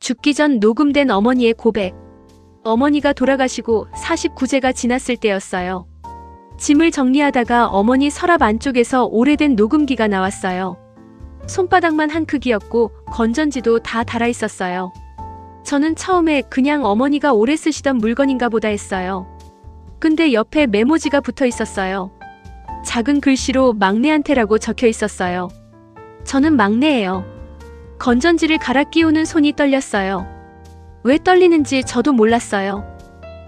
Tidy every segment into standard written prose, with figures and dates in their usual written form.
죽기 전 녹음된 어머니의 고백. 어머니가 돌아가시고 49제가 지났을 때였어요. 짐을 정리하다가 어머니 서랍 안쪽에서 오래된 녹음기가 나왔어요. 손바닥만 한 크기였고 건전지도 다 달아 있었어요. 저는 처음에 그냥 어머니가 오래 쓰시던 물건인가 보다 했어요. 근데 옆에 메모지가 붙어 있었어요. 작은 글씨로 막내한테라고 적혀 있었어요. 저는 막내예요. 건전지를 갈아 끼우는 손이 떨렸어요. 왜 떨리는지 저도 몰랐어요.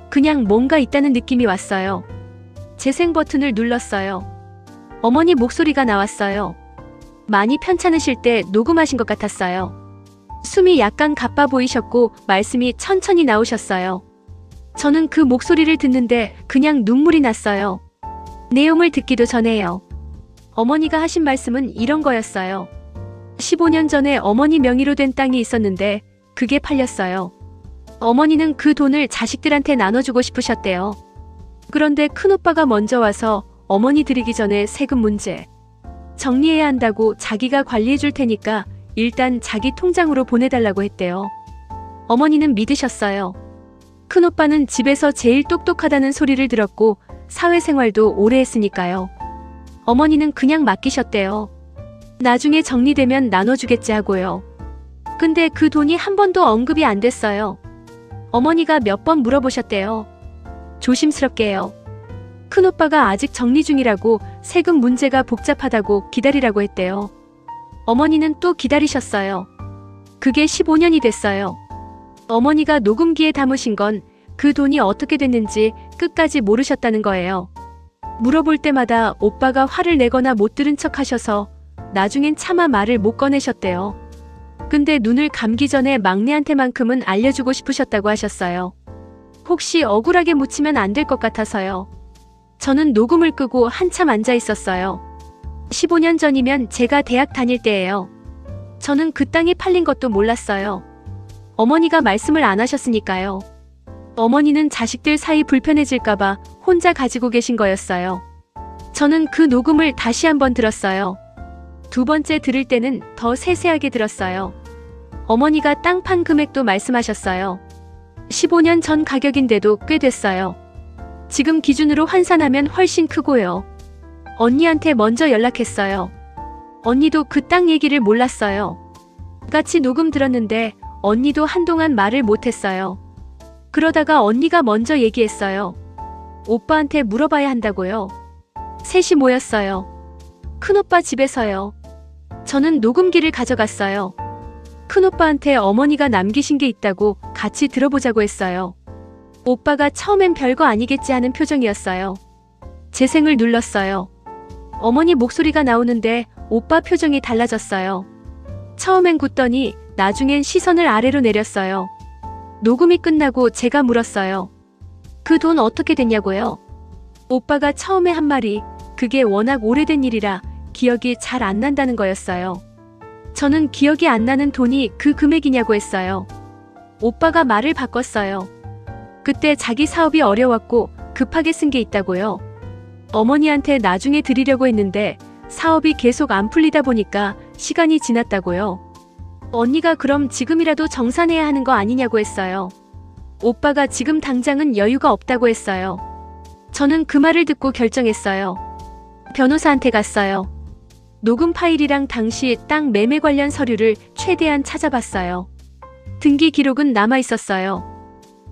그냥 뭔가 있다는 느낌이 왔어요. 재생 버튼을 눌렀어요. 어머니 목소리가 나왔어요. 많이 편찮으실 때 녹음하신 것 같았어요. 숨이 약간 가빠 보이셨고 말씀이 천천히 나오셨어요. 저는 그 목소리를 듣는데 그냥 눈물이 났어요. 내용을 듣기도 전에요. 어머니가 하신 말씀은 이런 거였어요. 15년 전에 어머니 명의로 된 땅이 있었는데 그게 팔렸어요. 어머니는 그 돈을 자식들한테 나눠주고 싶으셨대요. 그런데 큰오빠가 먼저 와서 어머니 드리기 전에 세금 문제 정리해야 한다고 자기가 관리해줄 테니까 일단 자기 통장으로 보내달라고 했대요. 어머니는 믿으셨어요. 큰오빠는 집에서 제일 똑똑하다는 소리를 들었고 사회생활도 오래 했으니까요. 어머니는 그냥 맡기셨대요. 나중에 정리되면 나눠주겠지 하고요. 근데 그 돈이 한 번도 언급이 안 됐어요. 어머니가 몇 번 물어보셨대요. 조심스럽게요. 큰오빠가 아직 정리 중이라고 세금 문제가 복잡하다고 기다리라고 했대요. 어머니는 또 기다리셨어요. 그게 15년이 됐어요. 어머니가 녹음기에 담으신 건 그 돈이 어떻게 됐는지 끝까지 모르셨다는 거예요. 물어볼 때마다 오빠가 화를 내거나 못 들은 척 하셔서 나중엔 차마 말을 못 꺼내셨대요. 근데 눈을 감기 전에 막내한테만큼은 알려주고 싶으셨다고 하셨어요. 혹시 억울하게 묻히면 안 될 것 같아서요. 저는 녹음을 끄고 한참 앉아 있었어요. 15년 전이면 제가 대학 다닐 때예요. 저는 그 땅이 팔린 것도 몰랐어요. 어머니가 말씀을 안 하셨으니까요. 어머니는 자식들 사이 불편해질까봐 혼자 가지고 계신 거였어요. 저는 그 녹음을 다시 한번 들었어요. 두 번째 들을 때는 더 세세하게 들었어요. 어머니가 땅 판 금액도 말씀하셨어요. 15년 전 가격인데도 꽤 됐어요. 지금 기준으로 환산하면 훨씬 크고요. 언니한테 먼저 연락했어요. 언니도 그 땅 얘기를 몰랐어요. 같이 녹음 들었는데 언니도 한동안 말을 못했어요. 그러다가 언니가 먼저 얘기했어요. 오빠한테 물어봐야 한다고요. 셋이 모였어요. 큰오빠 집에서요. 저는 녹음기를 가져갔어요. 큰오빠한테 어머니가 남기신 게 있다고 같이 들어보자고 했어요. 오빠가 처음엔 별거 아니겠지 하는 표정이었어요. 재생을 눌렀어요. 어머니 목소리가 나오는데 오빠 표정이 달라졌어요. 처음엔 굳더니 나중엔 시선을 아래로 내렸어요. 녹음이 끝나고 제가 물었어요. 그 돈 어떻게 됐냐고요? 오빠가 처음에 한 말이 그게 워낙 오래된 일이라 기억이 잘 안 난다는 거였어요. 저는 기억이 안 나는 돈이 그 금액이냐고 했어요. 오빠가 말을 바꿨어요. 그때 자기 사업이 어려웠고 급하게 쓴 게 있다고요. 어머니한테 나중에 드리려고 했는데 사업이 계속 안 풀리다 보니까 시간이 지났다고요. 언니가 그럼 지금이라도 정산해야 하는 거 아니냐고 했어요. 오빠가 지금 당장은 여유가 없다고 했어요. 저는 그 말을 듣고 결정했어요. 변호사한테 갔어요. 녹음 파일이랑 당시 땅 매매 관련 서류를 최대한 찾아봤어요. 등기 기록은 남아 있었어요.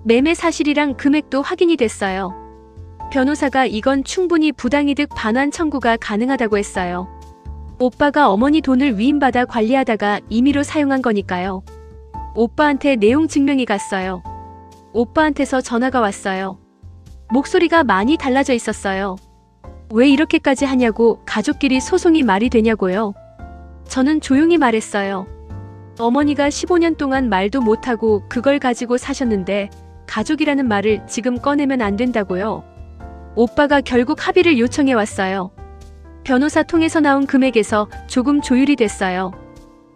매매 사실이랑 금액도 확인이 됐어요. 변호사가 이건 충분히 부당이득 반환 청구가 가능하다고 했어요. 오빠가 어머니 돈을 위임받아 관리하다가 임의로 사용한 거니까요. 오빠한테 내용 증명이 갔어요. 오빠한테서 전화가 왔어요. 목소리가 많이 달라져 있었어요. 왜 이렇게까지 하냐고 가족끼리 소송이 말이 되냐고요. 저는 조용히 말했어요. 어머니가 15년 동안 말도 못하고 그걸 가지고 사셨는데 가족이라는 말을 지금 꺼내면 안 된다고요. 오빠가 결국 합의를 요청해 왔어요. 변호사 통해서 나온 금액에서 조금 조율이 됐어요.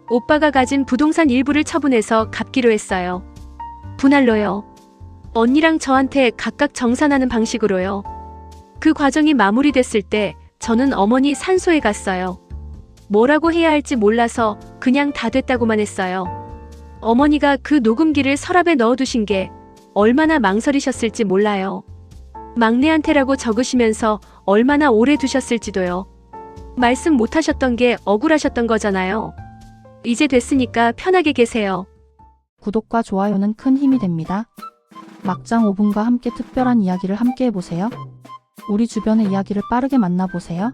오빠가 가진 부동산 일부를 처분해서 갚기로 했어요. 분할로요. 언니랑 저한테 각각 정산하는 방식으로요. 그 과정이 마무리됐을 때 저는 어머니 산소에 갔어요. 뭐라고 해야 할지 몰라서 그냥 다 됐다고만 했어요. 어머니가 그 녹음기를 서랍에 넣어두신 게 얼마나 망설이셨을지 몰라요. 막내한테라고 적으시면서 얼마나 오래 두셨을지도요. 말씀 못하셨던 게 억울하셨던 거잖아요. 이제 됐으니까 편하게 계세요. 구독과 좋아요는 큰 힘이 됩니다. 막장 5분과 함께 특별한 이야기를 함께 해보세요. 우리 주변의 이야기를 빠르게 만나보세요.